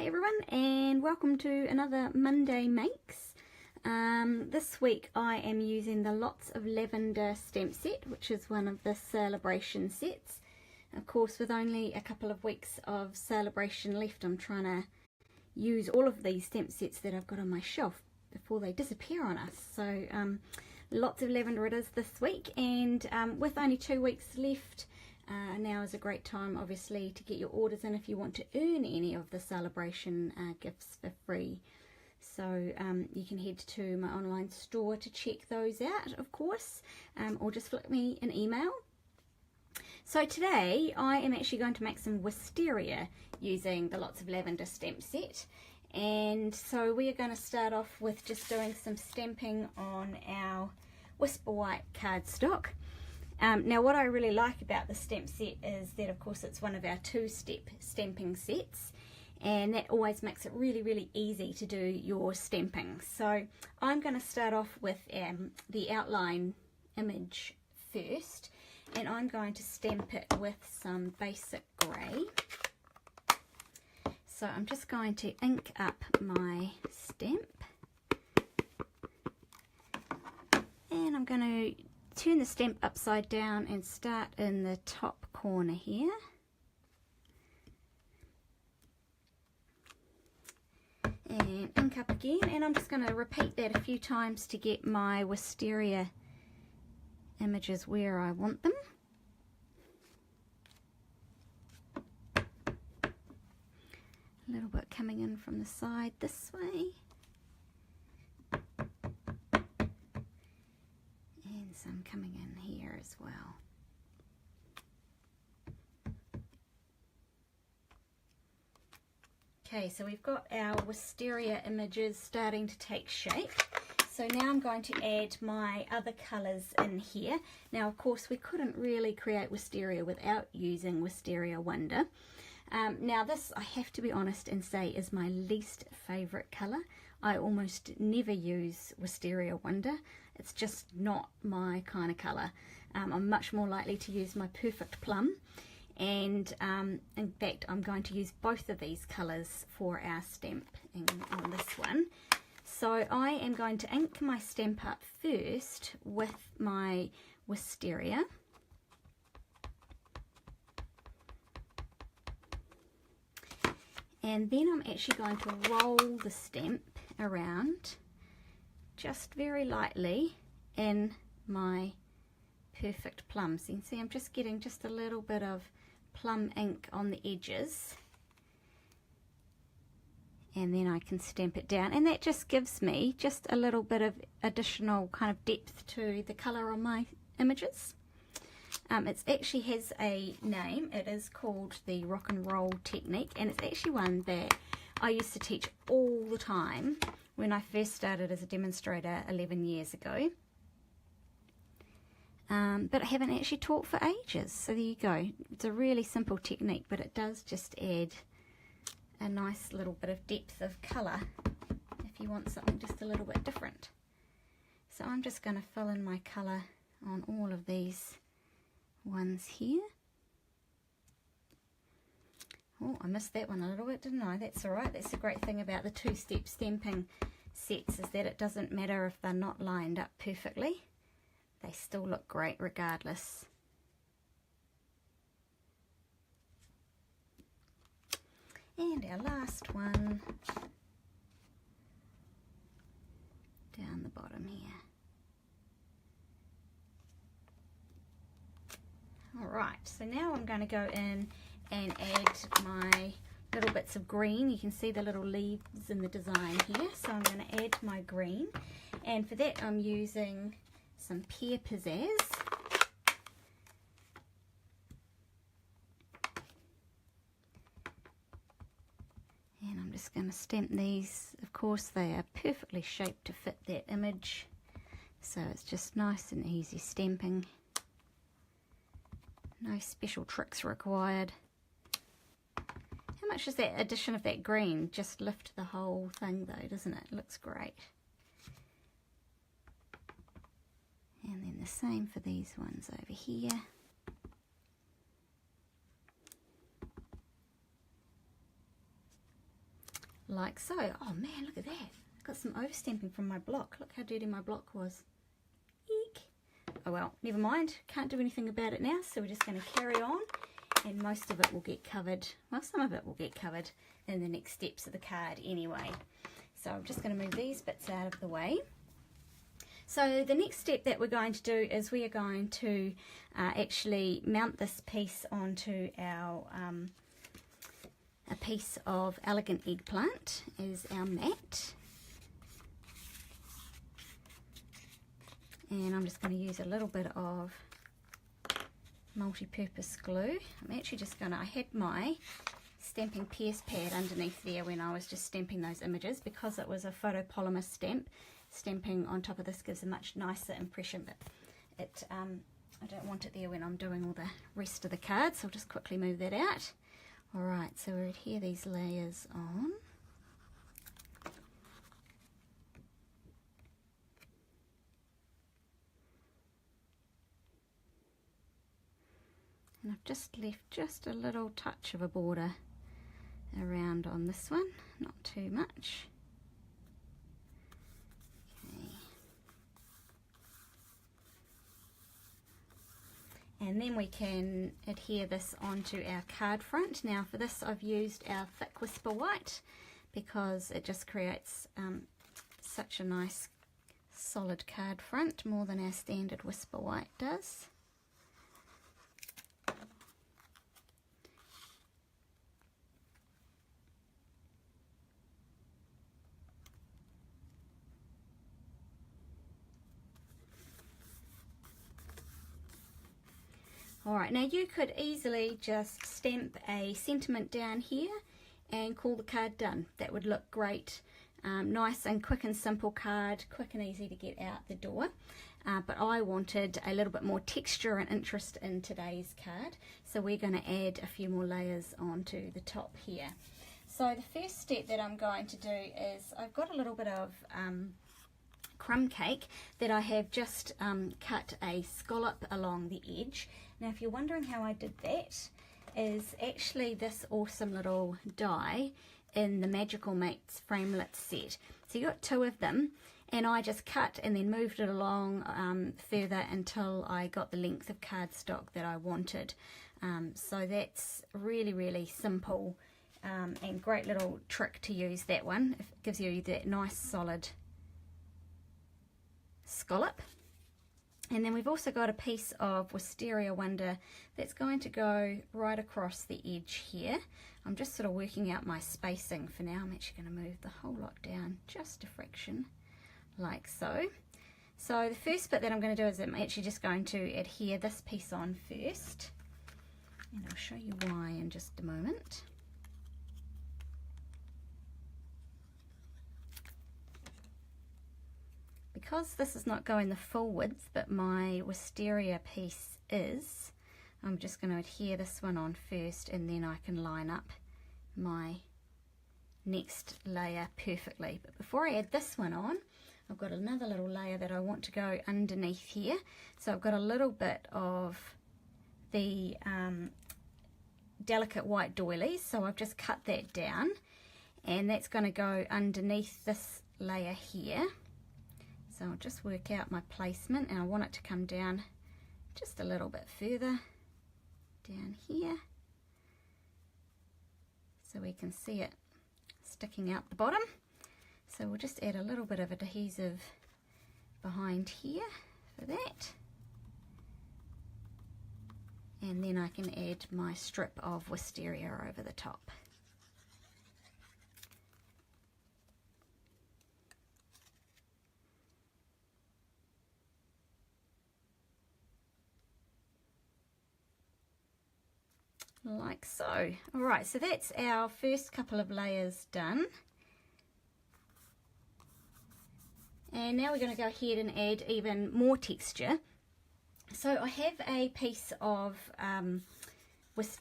everyone, and welcome to another Monday Makes. This week I am using the Lots of Lavender stamp set, which is one of the celebration sets. Of course, with only a couple of weeks of celebration left, I'm trying to use all of these stamp sets that I've got on my shelf before they disappear on us. So Lots of Lavender it is this week, and with only 2 weeks left, now is a great time obviously to get your orders in if you want to earn any of the celebration gifts for free. So you can head to my online store to check those out, of course, or just flick me an email. So today I am actually going to make some Wisteria using the Lots of Lavender stamp set. And so we are going to start off with just doing some stamping on our Whisper White cardstock. Now what I really like about the stamp set is that of course it's one of our 2-step stamping sets, and that always makes it really easy to do your stamping. So I'm going to start off with the outline image first, and I'm going to stamp it with some basic grey. So I'm just going to ink up my stamp, and I'm going to turn the stamp upside down and start in the top corner here. And ink up again, and I'm just going to repeat that a few times to get my Wisteria images where I want them. A little bit coming in from the side this way. And some coming in here as well. Okay, so we've got our Wisteria images starting to take shape. So now I'm going to add my other colours in here. Now of course we couldn't really create Wisteria without using Wisteria Wonder. Now this, I have to be honest and say, is my least favourite colour. I almost never use Wisteria Wonder. It's just not my kind of colour. I'm much more likely to use my Perfect Plum, and in fact I'm going to use both of these colours for our stamping on this one. So I am going to ink my stamp up first with my Wisteria. And then I'm actually going to roll the stamp around just very lightly in my Perfect Plum. So you can see I'm just getting just a little bit of plum ink on the edges. And then I can stamp it down. And that just gives me just a little bit of additional kind of depth to the colour on my images. It actually has a name. It is called the rock and roll technique, and it's actually one that I used to teach all the time when I first started as a demonstrator 11 years ago. But I haven't actually taught for ages, so there you go. It's a really simple technique, but it does just add a nice little bit of depth of colour if you want something just a little bit different. So I'm just going to fill in my colour on all of these ones here. Oh, I missed that one a little bit, didn't I? That's alright. That's the great thing about the 2-step stamping sets, is that it doesn't matter if they're not lined up perfectly. They still look great regardless. And our last one down the bottom here. Alright, so now I'm going to go in and add my little bits of green. You can see the little leaves in the design here, so I'm going to add my green, and for that I'm using some Pear Pizzazz. And I'm just going to stamp these. Of course they are perfectly shaped to fit that image, so it's just nice and easy stamping. No special tricks required. How much does that addition of that green just lift the whole thing though, doesn't it? It looks great. And then the same for these ones over here. like so. Oh man, look at that. Got some overstamping from my block. Look how dirty my block was. Eek. Oh well, never mind. Can't do anything about it now, so we're just going to carry on, and most of it will get covered. Well, some of it will get covered in the next steps of the card anyway. So I'm just going to move these bits out of the way. So the next step that we're going to do is we are going to actually mount this piece onto our a piece of Elegant Eggplant as our mat. And I'm just going to use a little bit of multi-purpose glue. I'm actually just going to, I had my Stampin' Pierce pad underneath there when I was just stamping those images, because it was a photopolymer stamp. Stamping on top of this gives a much nicer impression, but it I don't want it there when I'm doing all the rest of the cards, so I'll just quickly move that out. Alright, so we'll adhere these layers on. And I've just left just a little touch of a border around on this one, not too much. And then we can adhere this onto our card front. Now for this I've used our thick Whisper White because it just creates such a nice solid card front, more than our standard Whisper White does. Alright, now you could easily just stamp a sentiment down here and call the card done. That would look great. Nice and quick and simple card, quick and easy to get out the door. But I wanted a little bit more texture and interest in today's card, so we're going to add a few more layers onto the top here. So the first step that I'm going to do is I've got a little bit of crumb cake that I have just cut a scallop along the edge. Now if you're wondering how I did that, is actually this awesome little die in the Magical Mates framelit set. So you got two of them, and I just cut and then moved it along further until I got the length of cardstock that I wanted. So that's really simple and great little trick to use that one. It gives you that nice solid scallop. And then we've also got a piece of Wisteria Wonder that's going to go right across the edge here. I'm just sort of working out my spacing for now. I'm actually going to move the whole lot down just a fraction, like so. So the first bit that I'm going to do is I'm actually just going to adhere this piece on first, and I'll show you why in just a moment. Because this is not going the full width, but my Wisteria piece is, I'm just going to adhere this one on first, and then I can line up my next layer perfectly. But before I add this one on, I've got another little layer that I want to go underneath here. So I've got a little bit of the delicate white doilies, so I've just cut that down, and that's going to go underneath this layer here. So I'll just work out my placement, and I want it to come down just a little bit further down here so we can see it sticking out the bottom. So we'll just add a little bit of adhesive behind here for that, and then I can add my strip of Wisteria over the top. Like so. Alright, so that's our first couple of layers done. And now we're going to go ahead and add even more texture. So I have a piece of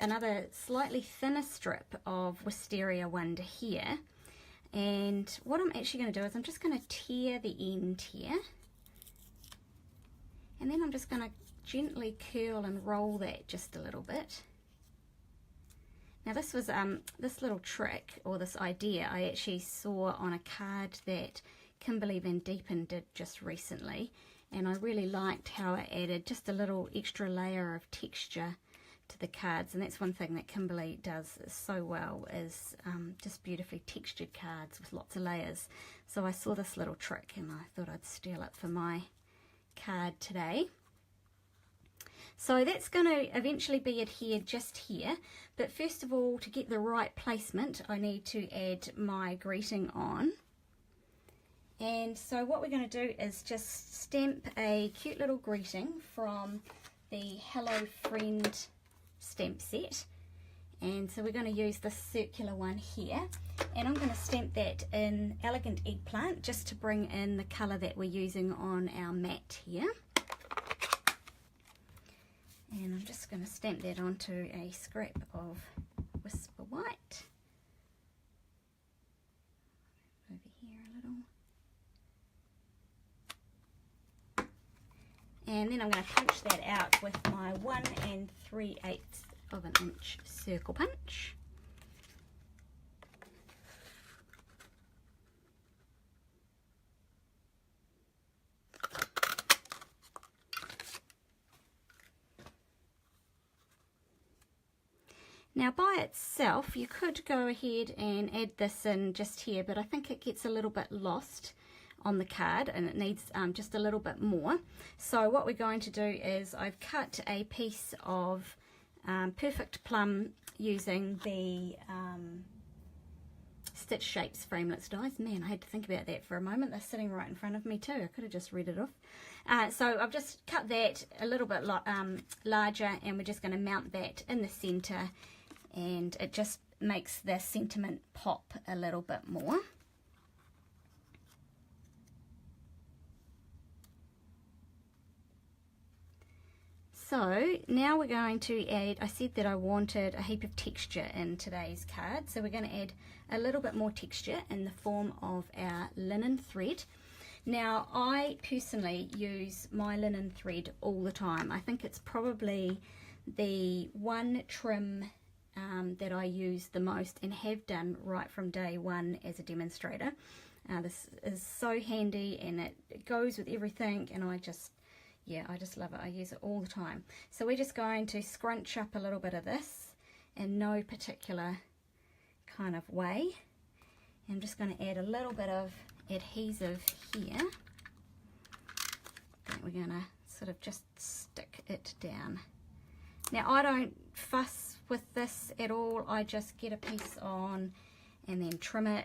another slightly thinner strip of Wisteria Wonder here. And what I'm actually going to do is I'm just going to tear the end here. And then I'm just going to gently curl and roll that just a little bit. Now this was this little trick, or this idea, I actually saw on a card that Kimberly Van Diepen did just recently, and I really liked how it added just a little extra layer of texture to the cards. And that's one thing that Kimberly does so well, is just beautifully textured cards with lots of layers. So I saw this little trick and I thought I'd steal it for my card today. So that's going to eventually be adhered just here, but first of all, to get the right placement, I need to add my greeting on. And so what we're going to do is just stamp a cute little greeting from the Hello Friend stamp set. And so we're going to use this circular one here, and I'm going to stamp that in Elegant Eggplant just to bring in the colour that we're using on our mat here. And I'm just going to stamp that onto a scrap of Whisper White. Over here a little. And then I'm going to punch that out with my 1 3/8 of an inch circle punch. Now by itself you could go ahead and add this in just here, but I think it gets a little bit lost on the card and it needs just a little bit more. So what we're going to do is I've cut a piece of Perfect Plum using the Stitch Shapes framelits dies. Man, I had to think about that for a moment. They're sitting right in front of me too. I could have just read it off. So I've just cut that a little bit larger, and we're just going to mount that in the center, and it just makes the sentiment pop a little bit more. So now we're going to add, I said that I wanted a heap of texture in today's card, so we're going to add a little bit more texture in the form of our linen thread. Now I personally use my linen thread all the time. I think it's probably the one trim that I use the most and have done right from day one as a demonstrator. This is so handy and it goes with everything, and I just love it. I use it all the time. So we're just going to scrunch up a little bit of this in no particular kind of way. I'm just going to add a little bit of adhesive here. And we're going to sort of just stick it down. Now I don't fuss with this at all. I just get a piece on and then trim it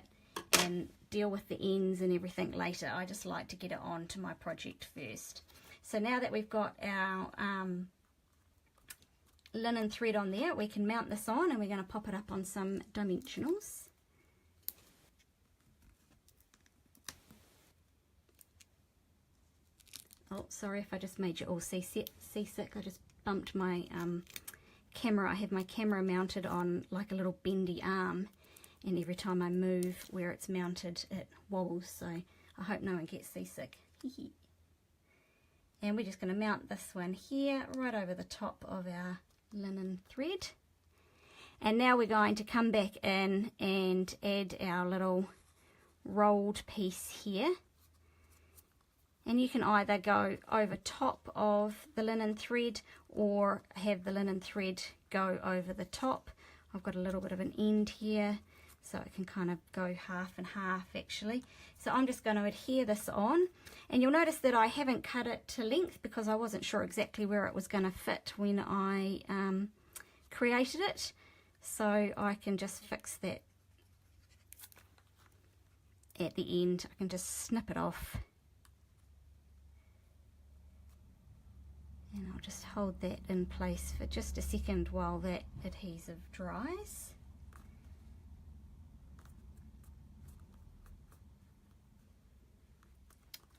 and deal with the ends and everything later. I just like to get it on to my project first. So now that we've got our linen thread on there, we can mount this on, and we're going to pop it up on some dimensionals. Oh, sorry if I just made you all seasick. I just bumped my camera. I have my camera mounted on like a little bendy arm, and every time I move where it's mounted it wobbles, so I hope no one gets seasick. And we're just going to mount this one here right over the top of our linen thread. And now we're going to come back in and add our little rolled piece here. And you can either go over top of the linen thread or have the linen thread go over the top. I've got a little bit of an end here, so it can kind of go half and half actually. So I'm just going to adhere this on, and you'll notice that I haven't cut it to length because I wasn't sure exactly where it was going to fit when I created it. So I can just fix that at the end. I can just snip it off. And I'll just hold that in place for just a second while that adhesive dries.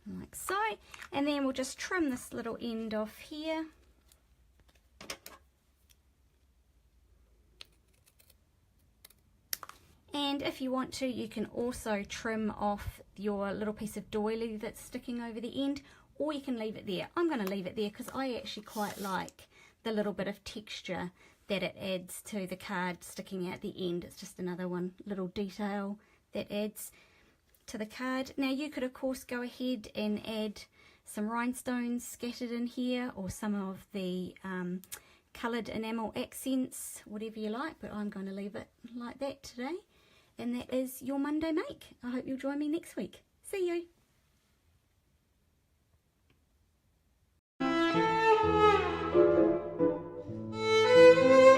Like so, and then we'll just trim this little end off here. And if you want to, you can also trim off your little piece of doily that's sticking over the end, or you can leave it there. I'm going to leave it there because I actually quite like the little bit of texture that it adds to the card sticking out the end. It's just another one little detail that adds to the card. Now you could of course go ahead and add some rhinestones scattered in here, or some of the coloured enamel accents, whatever you like, but I'm going to leave it like that today. And that is your Monday make. I hope you'll join me next week. See you.